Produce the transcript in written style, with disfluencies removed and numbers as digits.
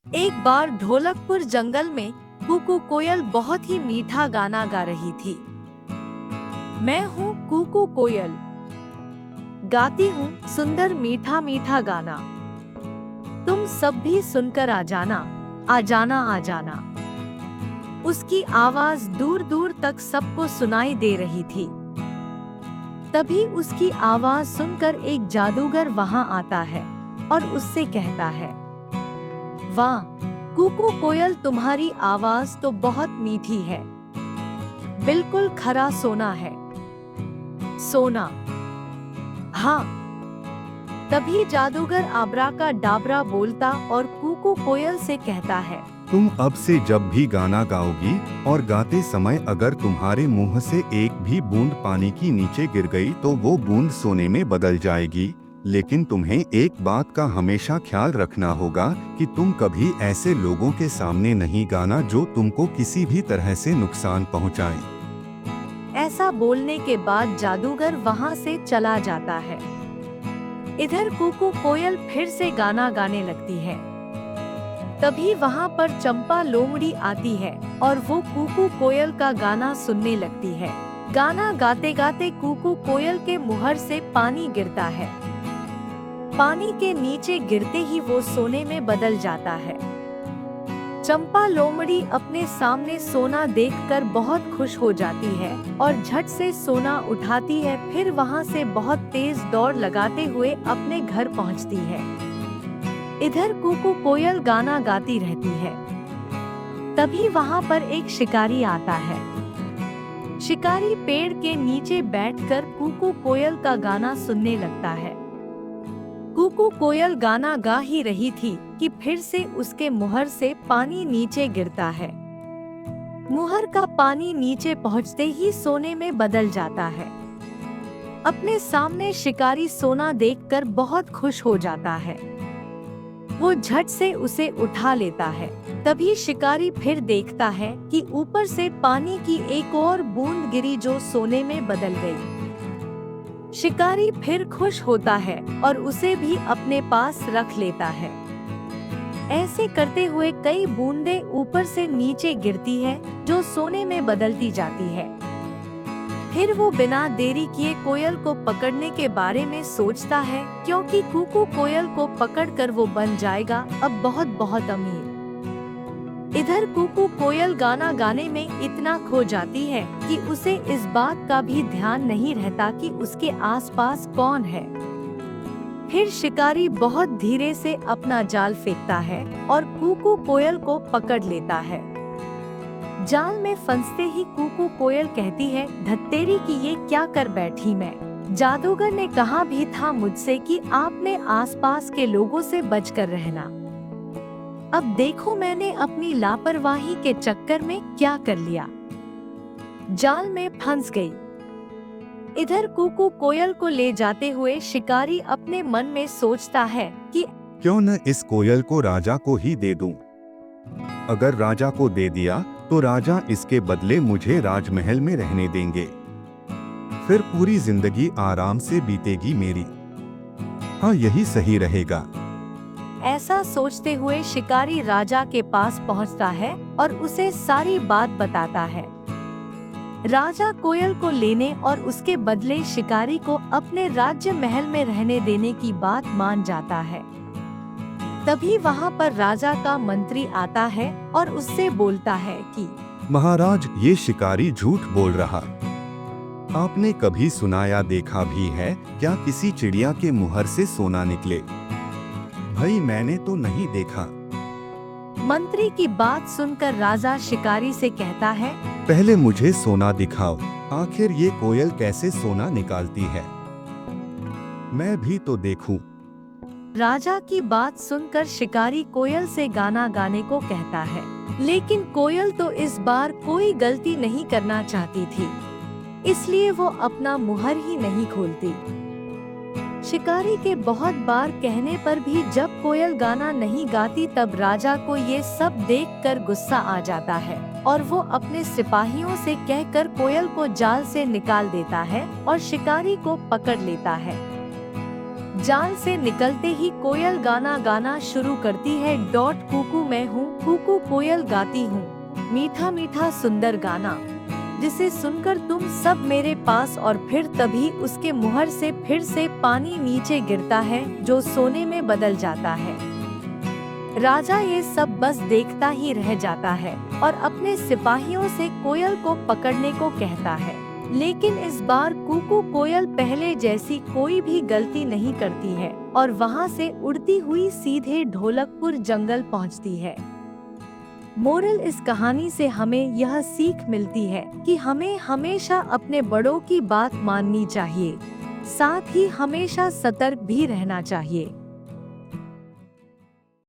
एक बार ढोलकपुर जंगल में कुकू कोयल बहुत ही मीठा गाना गा रही थी। मैं हूँ कुकू कोयल, गाती हूँ सुंदर मीठा मीठा गाना। तुम सब भी सुनकर आ जाना, आ जाना, आ जाना। उसकी आवाज दूर दूर तक सबको सुनाई दे रही थी। तभी उसकी आवाज सुनकर एक जादूगर वहां आता है और उससे कहता है, वाह कुकू कोयल, तुम्हारी आवाज तो बहुत मीठी है, बिल्कुल खरा सोना है। सोना? हाँ। तभी जादूगर आबरा का डाबरा बोलता और कुकू कोयल से कहता है, तुम अब से जब भी गाना गाओगी और गाते समय अगर तुम्हारे मुंह से एक भी बूंद पानी की नीचे गिर गई तो वो बूंद सोने में बदल जाएगी। लेकिन तुम्हें एक बात का हमेशा ख्याल रखना होगा कि तुम कभी ऐसे लोगों के सामने नहीं गाना जो तुमको किसी भी तरह से नुकसान पहुंचाएं। ऐसा बोलने के बाद जादूगर वहां से चला जाता है। इधर कुकू कोयल फिर से गाना गाने लगती है। तभी वहां पर चंपा लोमड़ी आती है और वो कुकू कोयल का गाना सुनने लगती है। गाना गाते गाते कुकू कोयल के मुहर से पानी गिरता है। पानी के नीचे गिरते ही वो सोने में बदल जाता है। चंपा लोमड़ी अपने सामने सोना देखकर बहुत खुश हो जाती है और झट से सोना उठाती है। फिर वहां से बहुत तेज दौड़ लगाते हुए अपने घर पहुंचती है। इधर कुकू कोयल गाना गाती रहती है। तभी वहां पर एक शिकारी आता है। शिकारी पेड़ के नीचे बैठकर कुकू कोयल का गाना सुनने लगता है। कुकू कोयल गाना गा ही रही थी कि फिर से उसके मुहर से पानी नीचे गिरता है। मुहर का पानी नीचे पहुंचते ही सोने में बदल जाता है। अपने सामने शिकारी सोना देखकर बहुत खुश हो जाता है। वो झट से उसे उठा लेता है। तभी शिकारी फिर देखता है कि ऊपर से पानी की एक और बूंद गिरी जो सोने में बदल गई। शिकारी फिर खुश होता है और उसे भी अपने पास रख लेता है। ऐसे करते हुए कई बूंदें ऊपर से नीचे गिरती है जो सोने में बदलती जाती है। फिर वो बिना देरी किए कोयल को पकड़ने के बारे में सोचता है, क्योंकि कुकू कोयल को पकड़कर वो बन जाएगा अब बहुत बहुत अमीर। इधर कुकू कोयल गाना गाने में इतना खो जाती है कि उसे इस बात का भी ध्यान नहीं रहता कि उसके आसपास कौन है। फिर शिकारी बहुत धीरे से अपना जाल फेंकता है और कुकू कोयल को पकड़ लेता है। जाल में फंसते ही कुकू कोयल कहती है, धत्तेरी की ये क्या कर बैठी मैं। जादूगर ने कहा भी था मुझसे कि आपने आसपास के लोगों से बचकर रहना। अब देखो मैंने अपनी लापरवाही के चक्कर में क्या कर लिया। जाल में फंस गई। इधर कुकू कोयल को ले जाते हुए शिकारी अपने मन में सोचता है कि क्यों न इस कोयल को राजा को ही दे दूं। अगर राजा को दे दिया तो राजा इसके बदले मुझे राजमहल में रहने देंगे। फिर पूरी जिंदगी आराम से बीतेगी मेरी। हाँ, यही सही रहेगा। ऐसा सोचते हुए शिकारी राजा के पास पहुंचता है और उसे सारी बात बताता है। राजा कोयल को लेने और उसके बदले शिकारी को अपने राज्य महल में रहने देने की बात मान जाता है। तभी वहां पर राजा का मंत्री आता है और उससे बोलता है कि महाराज, ये शिकारी झूठ बोल रहा। आपने कभी सुना या देखा भी है क्या किसी चिड़िया के मुहर से सोना निकले? भाई मैंने तो नहीं देखा। मंत्री की बात सुनकर राजा शिकारी से कहता है, पहले मुझे सोना दिखाओ। आखिर ये कोयल कैसे सोना निकालती है, मैं भी तो देखूं। राजा की बात सुनकर शिकारी कोयल से गाना गाने को कहता है, लेकिन कोयल तो इस बार कोई गलती नहीं करना चाहती थी, इसलिए वो अपना मुहर ही नहीं खोलती। शिकारी के बहुत बार कहने पर भी जब कोयल गाना नहीं गाती तब राजा को ये सब देखकर गुस्सा आ जाता है और वो अपने सिपाहियों से कहकर कोयल को जाल से निकाल देता है और शिकारी को पकड़ लेता है। जाल से निकलते ही कोयल गाना गाना शुरू करती है। कुकू मैं हूँ, कुकू कोयल गाती हूँ, मीठा मीठा सुंदर गाना, जिसे सुनकर तुम सब मेरे पास। और फिर तभी उसके मुहर से फिर से पानी नीचे गिरता है जो सोने में बदल जाता है। राजा ये सब बस देखता ही रह जाता है और अपने सिपाहियों से कोयल को पकड़ने को कहता है। लेकिन इस बार कुकू कोयल पहले जैसी कोई भी गलती नहीं करती है और वहाँ से उड़ती हुई सीधे ढोलकपुर जंगल पहुँचती है। मोरल इस कहानी से हमें यह सीख मिलती है कि हमें हमेशा अपने बड़ों की बात माननी चाहिए, साथ ही हमेशा सतर्क भी रहना चाहिए।